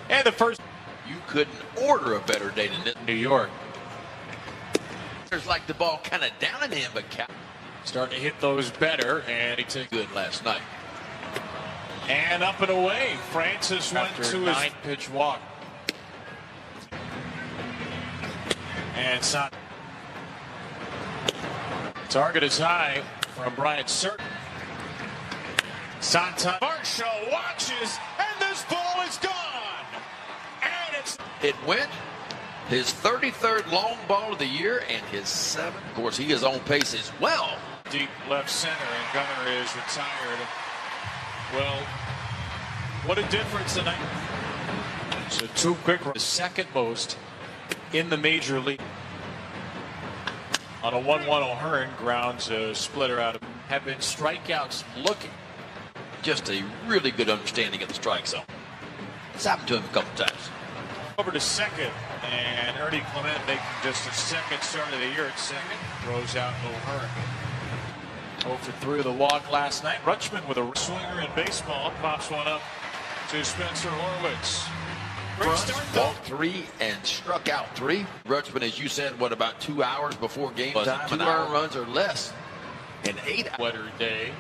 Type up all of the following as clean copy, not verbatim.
And the first. You couldn't order a better day than this. New York. There's like the ball kind of down in him, but Starting to hit those better, and he took good last night. And up and away. Francis went to his 9-pitch walk. And target is high from Bryant Certain. Santa Marshall watches, and this ball is gone. And it went his 33rd long ball of the year and his 7th. Of course, he is on pace as well. Deep left center, and Gunnar is retired. Well, what a difference tonight. So 2 quick runs, the second most in the major league. On a 1-1 O'Hearn, grounds a splitter out of. Have been strikeouts looking. Just a really good understanding of the strike zone. It's happened to him a couple times. Over to second, and Ernie Clement making just a second start of the year at second. Throws out O'Hearn. 0 for 3 with a walk last night. Rutschman with a swinger in baseball pops one up to Spencer Horwitz. Walked 3 and struck out 3. Rutschman, as you said, what, about 2 hours before game time? 2 earned runs or less in 8 hours. Wetter day.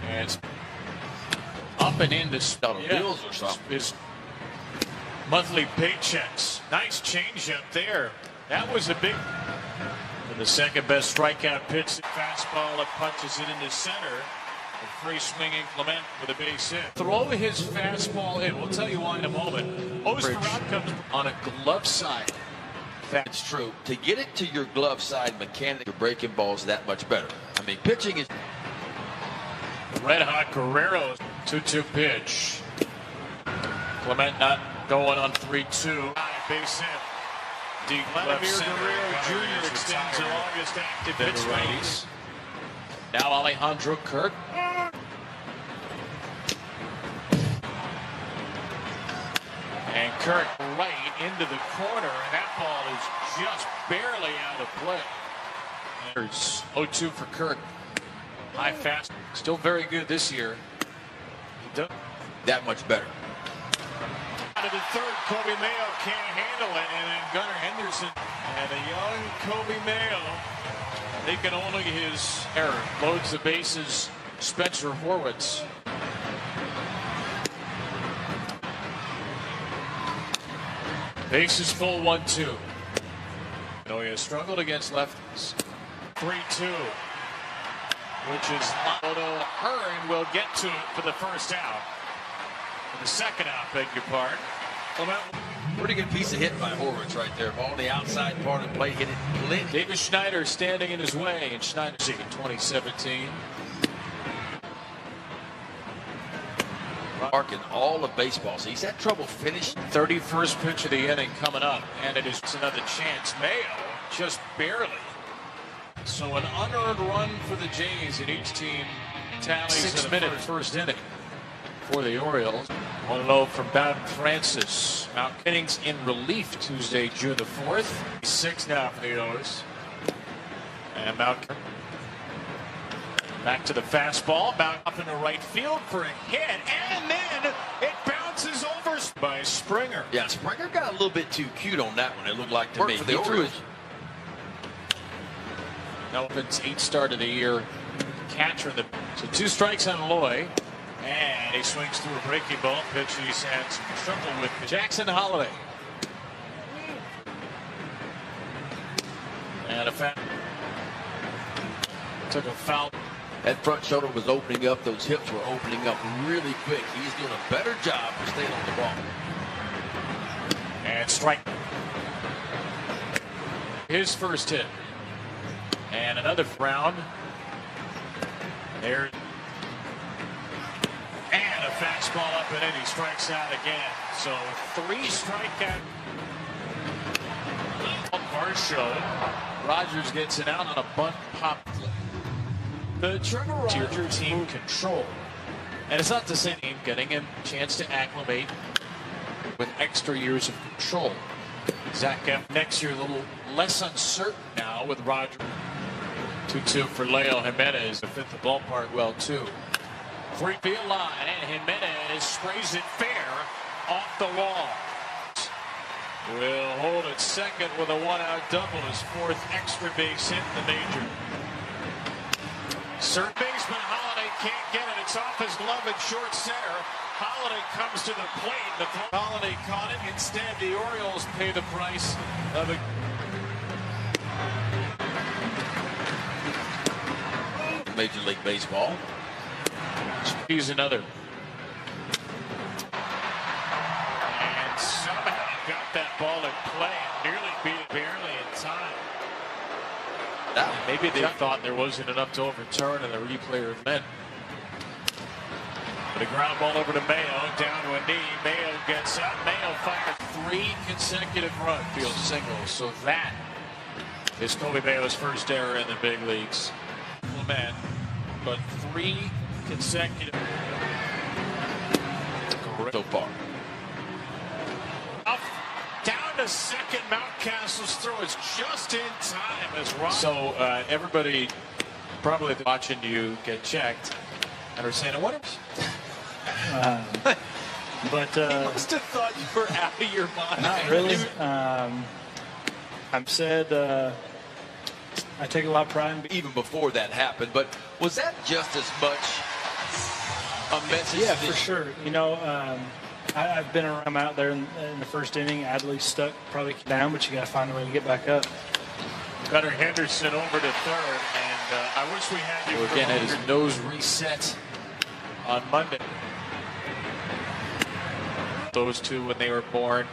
And it's up and into bills or something. His monthly paychecks. Nice changeup there. That was a big. And the second best strikeout pitch, fastball that punches it into center. A free swinging Clement with a base hit. Throw his fastball in. We'll tell you why in a moment. Osterhout comes on a glove side. It's true. To get it to your glove side mechanic, your breaking balls that much better. I mean, pitching is. Red hot Guerrero. 2-2 pitch. Clement not going on 3-2. Base hit. Deep left center. Guerrero Jr. extends their August active pitch righties. Now Alejandro Kirk. And Kirk right into the corner, and that ball is just barely out of play. There's 0-2 for Kirk. High fast, still very good this year. He does that much better. Out of the third, Kobe Mayo can't handle it, and then Gunnar Henderson and a young Kobe Mayo. They can only his error. Loads the bases. Spencer Horwitz. Bases full 1-2. No, he has struggled against lefties. 3-2. Which is O'Hearn will get to it for the first out. For the second out, beg your pardon. Pretty good piece of hit by Horwitz right there. Ball on the outside part of the plate, hit it plenty. David Schneider standing in his way, and Schneider's in 2017. Marking all of baseball. So he's had trouble finishing. 31st pitch of the inning coming up, and it is another chance. Mayo just barely. So an unearned run for the Jays, and each team tallies 6-minute first inning for the Orioles. 1-0 from Bowden Francis. Mount innings in relief Tuesday, June the 4th. 6 now for the O's. And Mount back to the fastball. Mount up into right field for a hit, and then it bounces over by Springer. Yeah, Springer got a little bit too cute on that one. It looked like to me. For the Orioles. Melvin's 8th start of the year. Catcher. So 2 strikes on Loy. And he swings through a breaking ball pitch. He's had some trouble with Jackson Holiday. And a foul. Took a foul. That front shoulder was opening up. Those hips were opening up really quick. He's doing a better job of staying on the ball. And strike. His first hit. And another round. There. And a fastball up and in. He strikes out again. So 3 strikeout. Varsho. Rogers gets it out on a bunt pop. The Trevor Rogers team control. And it's not the same team getting a chance to acclimate with extra years of control. Zach F. next year a little less uncertain now with Rogers. 2-2 for Leo Jimenez to fit the ballpark well too. Free field line, and Jimenez sprays it fair off the wall. Will hold at second with a one-out double, his fourth extra base hit in the major. Third baseman Holiday can't get it. It's off his glove at short center. Holiday comes to the plate. Holiday caught it. Instead, the Orioles pay the price of a Major League Baseball. He's another. And somehow got that ball in play and nearly beat it barely in time. Maybe they thought there wasn't enough to overturn and the replay of men. But a ground ball over to Mayo, down to a knee. Mayo gets up. Mayo fired 3 consecutive run field singles. So that is Kobe Mayo's first error in the big leagues. Man, but 3 consecutive So far. Up, down to second. Mountcastle's throw is just in time as Ron. So everybody probably watching you get checked and are saying, "What?" But He must have thought you were out of your mind. not really. I've said I take a lot of pride in Even before that happened, but was that just as much a message? Yeah, for sure. You know, I've been around. I'm out there in the first inning. Adley's stuck, probably down, but you got to find a way to get back up. Gunnar Henderson over to third, and I wish we had you again at his nose reset on Monday. Those two, when they were born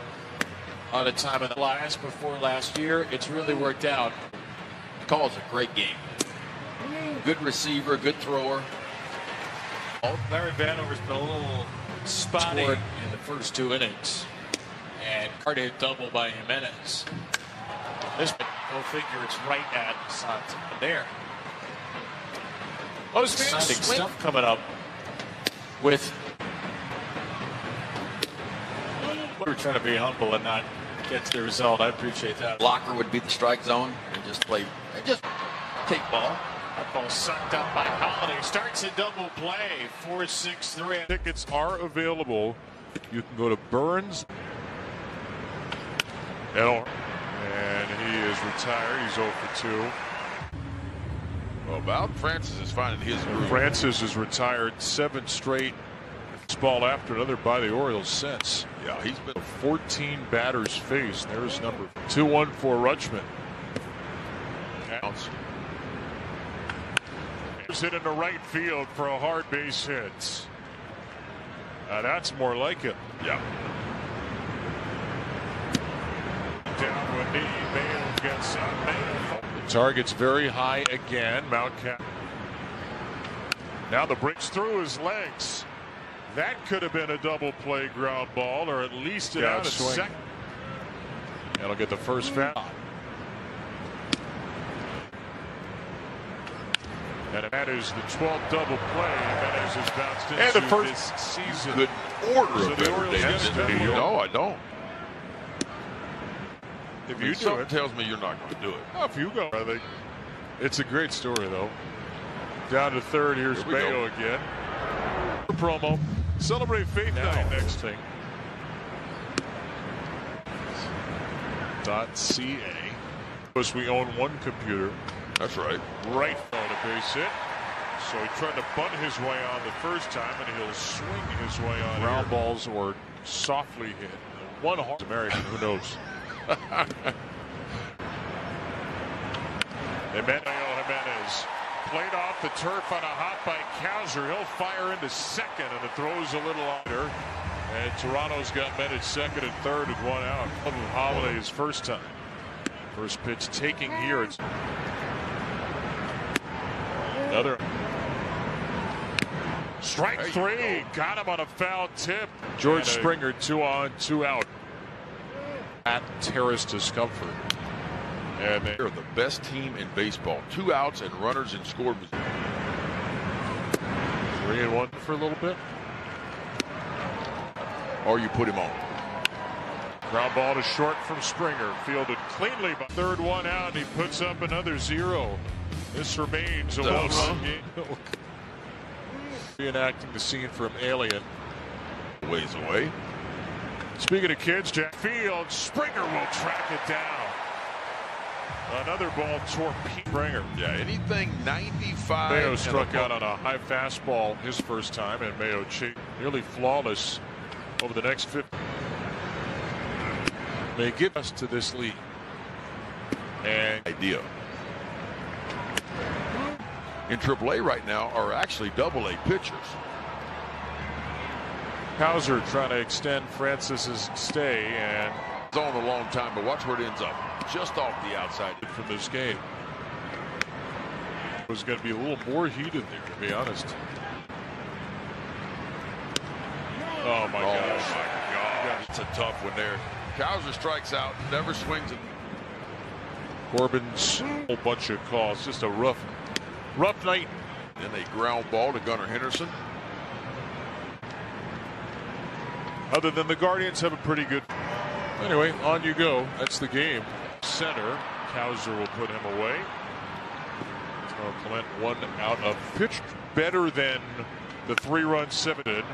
on a time of the lives before last year, it's really worked out. Calls a great game. Good receiver, good thrower. Larry Vanover's been a little spotty in the first 2 innings, and Carter hit double by Jimenez. This go figure, it's right at Santa there. Most exciting stuff coming up with. We're trying to be humble and not get to the result. I appreciate that. Blocker would be the strike zone and just play, just take ball. That ball sucked up by Holiday. Starts a double play. 4-6-3. Tickets are available. You can go to Burns. And he is retired. He's 0 for 2. Well, Val Francis is finding his groove. Francis is retired 7 straight. Ball after another by the Orioles since. Yeah, he's been 14 batters faced. There's number 2-1 for Rutschman. He's hit into right field for a hard base hit. That's more like it. Yeah. Down with knee. Mayo gets up. Mayo. The target's very high again. Mountcastle. Now the breaks through his legs. That could have been a double play ground ball, or at least it out at second. That'll get the first foul. And that is the 12th double play that has bounced into and the first this season. Good order So of the Orioles Davis. get it. No, I don't. If I mean, you do something it, tells me you're not going to do it. oh, if you go, I think it's a great story though. Down to third. Here's Here we Mayo go. again. Promo. Celebrate Faith Night next thing. .ca. Because we own one computer. That's right. Right on a base hit. So he tried to bunt his way on the first time, and he'll swing his way on ground balls or softly hit. One hard American, who knows? Jimenez played off the turf on a hop by Kaiser. He'll fire into second, and the throw's a little under. And Toronto's got men at second and third and one out. Holiday's first time. First pitch taking here. It's another strike 3. Got him on a foul tip. George Springer 2 on, 2 out. At terrace discomfort. And They're the best team in baseball. 2 outs and runners in scored. 3-1 for a little bit. Or you put him on. Ground ball to short from Springer. Fielded cleanly by third one out. And he puts up another 0. This remains a one-run game. Reenacting the scene from Alien. Ways away. Speaking of kids, Jack Field, Springer will track it down. Another ball torpedo Springer. Yeah, anything 95. Mayo struck out on a high fastball his first time, and Mayo nearly flawless over the next 50. May get us to this lead. And idea. In AAA right now are actually AA pitchers. Hauser trying to extend Francis's stay, and it's on a long time, but watch where it ends up. Just off the outside from this game. It was going to be a little more heated there, to be honest. Oh my gosh. My God. It's a tough one there. Hauser strikes out, never swings it. Corbin's whole bunch of calls. Just a rough night. Then a ground ball to Gunnar Henderson. Other than the Guardians have a pretty good. Anyway, on you go. That's the game. Center. Hauser will put him away. So Clement 1 out of pitch. Better than the 3-run 7 did.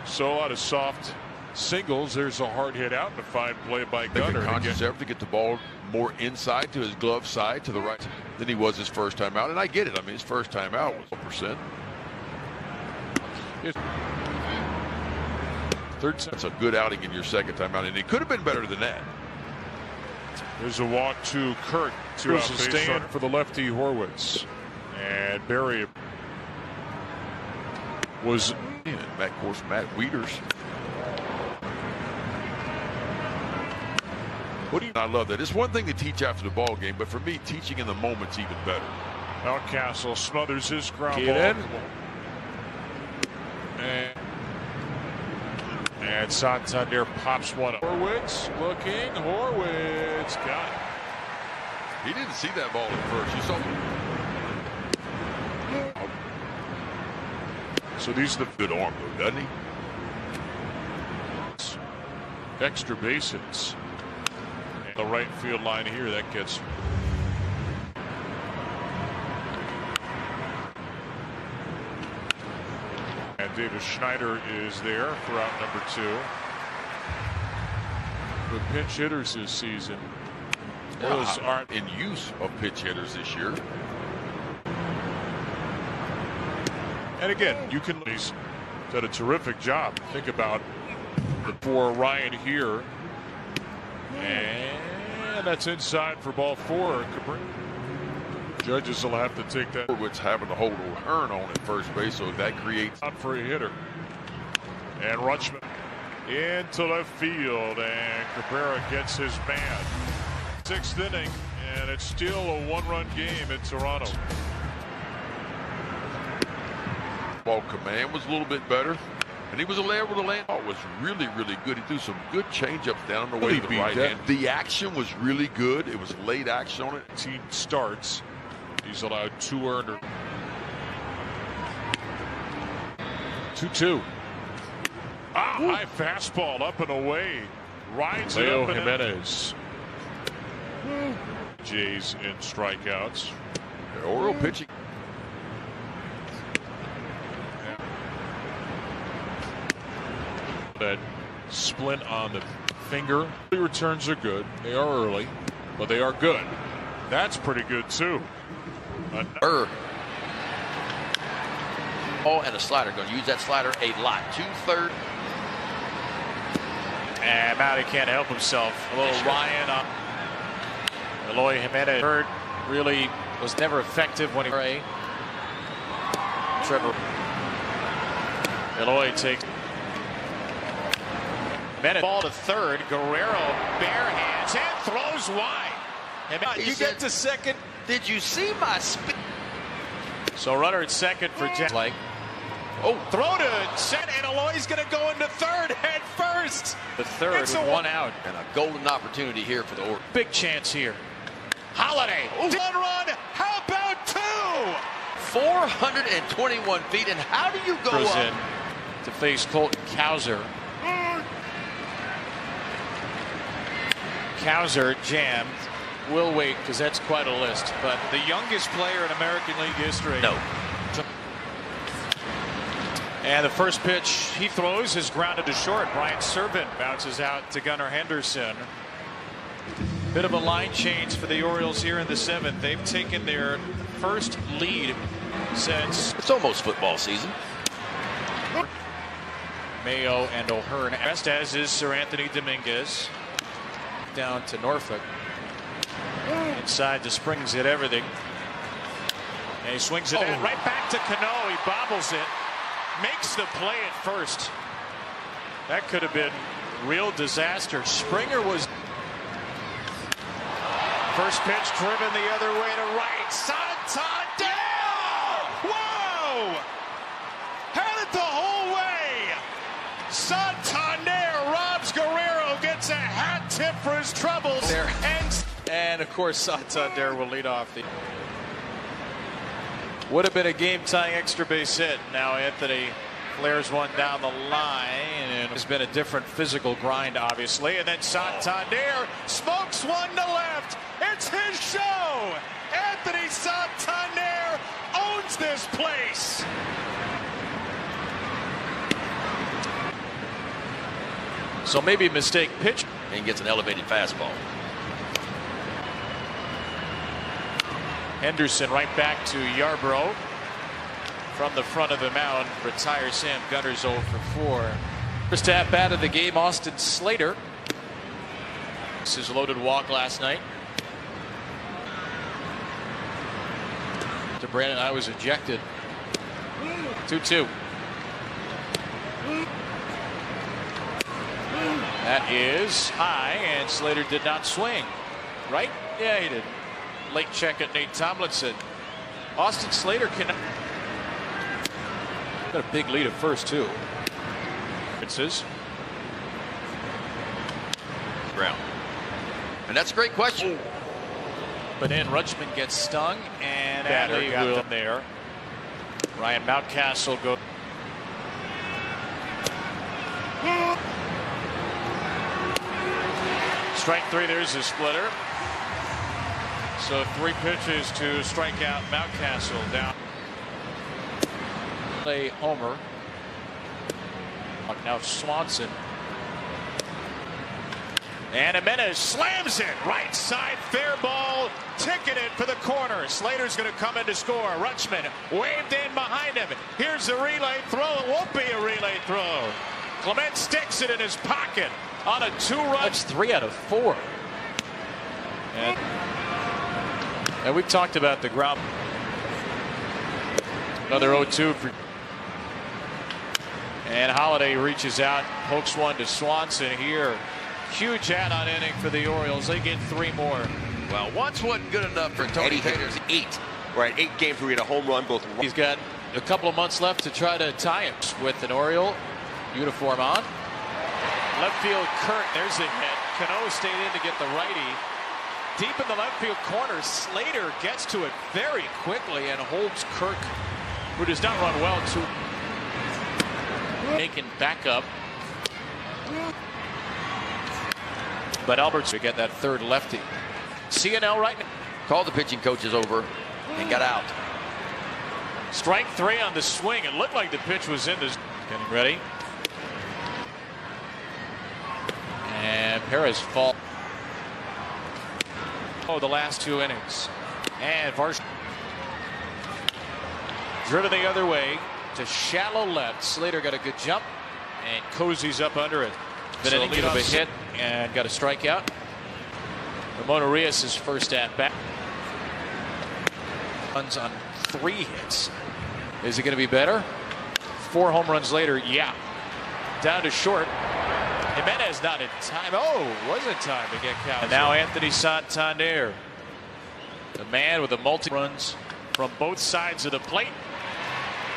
So a lot of soft singles. There's a hard hit out and a fine play by Gunnar. Conscious effort to get the ball more inside to his glove side to the right than he was his first time out. And I get it. I mean, his first time out was 1%. That's a good outing in your second time out, and it could have been better than that. There's a walk to Kurt. Here's a stand for the lefty Horwitz. And Barry was. And of course, Matt Wieters. I love that. It's one thing to teach after the ball game, but for me, teaching in the moment's even better. Mountcastle smothers his ground ball. And Santander pops one up. Horwitz looking. Horwitz got it. He didn't see that ball at first. You saw it. So these are the good arm, though, doesn't he? Extra base hits. And the right field line here, that gets. And Davis Schneider is there for out number 2. The pinch hitters this season. Those aren't in use of pitch hitters this year. And again, you can. He's done a terrific job. Think about for Ryan here. And that's inside for ball 4. Judges will have to take that. Horwitz having to hold O'Hearn on at first base, so that creates. Out for a hitter. And Rutschman into left field, and Cabrera gets his man. 6th inning, and it's still a 1-run game in Toronto. Ball command was a little bit beter, and he was able to land. It was really, really good. He threw some good changeups down the way to the right hand. The action was really good. It was late action on it. Team starts. He's allowed 2 earned. 2-2. High fastball up and away. Rides it up. Jimenez. Jays in strikeouts. The Oriole pitching. That splint on the finger. The returns are good. They are early, but they are good. That's pretty good too. Oh, and a slider. Going to use that slider a lot. 2/3. And Matty can't help himself. A little Ryan on Eloy Jimenez. Hurt really was never effective when he. Trevor. Eloy takes. Jimenez ball to third. Guerrero bare hands and throws wide. You get to second. Did you see my spin? So runner at second for Jack. Oh, throw to second, and Eloy's going to go into third head first. The third with 1 out. And a golden opportunity here for the Orioles. Big chance here. Holiday. 1 run. How about 2? 421 feet. And how do you go up? In to face Colton Cowser. Cowser jammed. We'll wait because that's quite a list. But the youngest player in American League history. No. And the first pitch he throws is grounded to short. Brian Servant bounces out to Gunnar Henderson. Bit of a line change for the Orioles here in the 7th. They've taken their first lead since it's almost football season. Mayo and O'Hearn, as is Sir Anthony Dominguez. Down to Norfolk. Inside the Springs hit everything. And he swings it in right back to Cano. He bobbles it. Makes the play at first. That could have been real disaster. Springer was first pitch driven the other way to right. Santander! Whoa! Had it the whole way. Santander robs Guerrero, gets a hat tip for his troubles. There. And of course Santander will lead off the. Would have been a game-tying extra base hit. Now Anthony flares one down the line, and it's been a different physical grind, obviously. And then Santander smokes one to left. It's his show. Anthony Santander owns this place. So maybe mistake pitch. And gets an elevated fastball. Henderson right back to Yarbrough from the front of the mound. Retires Sam Gunner's 0 for 4. First at bat of the game, Austin Slater. This is a loaded walk last night. To Brandon, I was ejected. 2-2. That is high, and Slater did not swing. Right? Yeah, he did. Late check at Nate Tomlinson. Austin Slater can. Got a big lead at first too. Ground. And that's a great question. But then Rutschman gets stung, and Adley got them there. Ryan Mountcastle goes. Strike 3. There's a splitter. So 3 pitches to strike out Mountcastle. Down. Play homer. Now Swanson. And Jimenez slams it. Right side, fair ball. Ticketed for the corner. Slater's going to come in to score. Rutschman waved in behind him. Here's a relay throw. It won't be a relay throw. Clement sticks it in his pocket on a 2-run. That's 3 out of 4. And we've talked about the ground. Another 0-2 for. And Holiday reaches out, pokes one to Swanson here. Huge add-on inning for the Orioles. They get 3 more. Well, once wasn't good enough for Tony Taylor's 8. Right, 8 games where he had a home run. Both. He's got a couple of months left to try to tie him with an Oriole uniform on. Left field, Kurt. There's a hit. Cano stayed in to get the righty. Deep in the left field corner, Slater gets to it very quickly and holds Kirk, who does not run well, to taken back up. But Albert's to get that third lefty. CNL right now. Called the pitching coaches over and got out. Strike 3 on the swing. It looked like the pitch was in this. Getting ready. And Perez fall. Oh, the last 2 innings. And Varsh driven the other way to shallow left. Slater got a good jump and cozies up under it. Then so give him a hit and got a strikeout. Ramon Urias' first at bat. Runs on 3 hits. Is it going to be better? 4 home runs later, yeah. Down to short. Jimenez not in time. Oh, was in time to get Cows. And now Anthony Santander, the man with the multi-runs from both sides of the plate.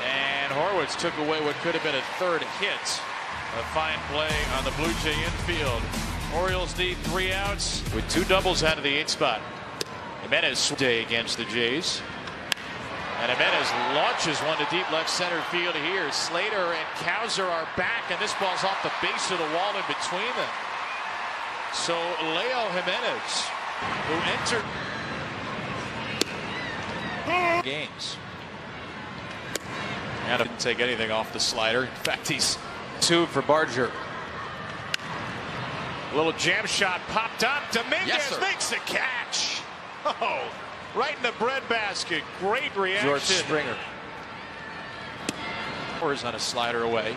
And Horwitz took away what could have been a 3rd hit. A fine play on the Blue Jay infield. Orioles need 3 outs with 2 doubles out of the 8th spot. Jimenez day against the Jays. And Jimenez launches one to deep left center field here. Slater and Cowser are back, and this ball's off the base of the wall in between them. So Leo Jimenez, who entered games. And didn't take anything off the slider. In fact, he's 2 for Barger. A little jam shot popped up. Dominguez makes the catch. Oh, right in the breadbasket. Great reaction. George Springer. Is on a slider away.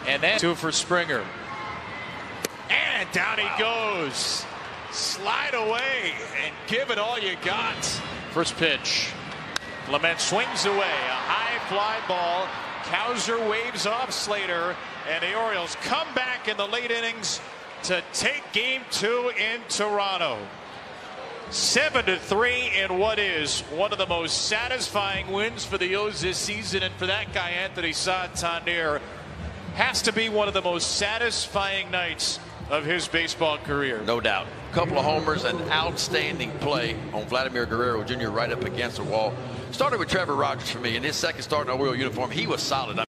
And then 2 for Springer. And down he goes. Slide away and give it all you got. First pitch. Clement swings away. A high fly ball. Cowser waves off Slater. And the Orioles come back in the late innings to take game 2 in Toronto. 7-3 in what is one of the most satisfying wins for the O's this season. And for that guy, Anthony Santander, has to be one of the most satisfying nights of his baseball career. No doubt. A couple of homers and outstanding play on Vladimir Guerrero Jr. right up against the wall. Started with Trevor Rogers for me. In his second start in an Oriole uniform, he was solid.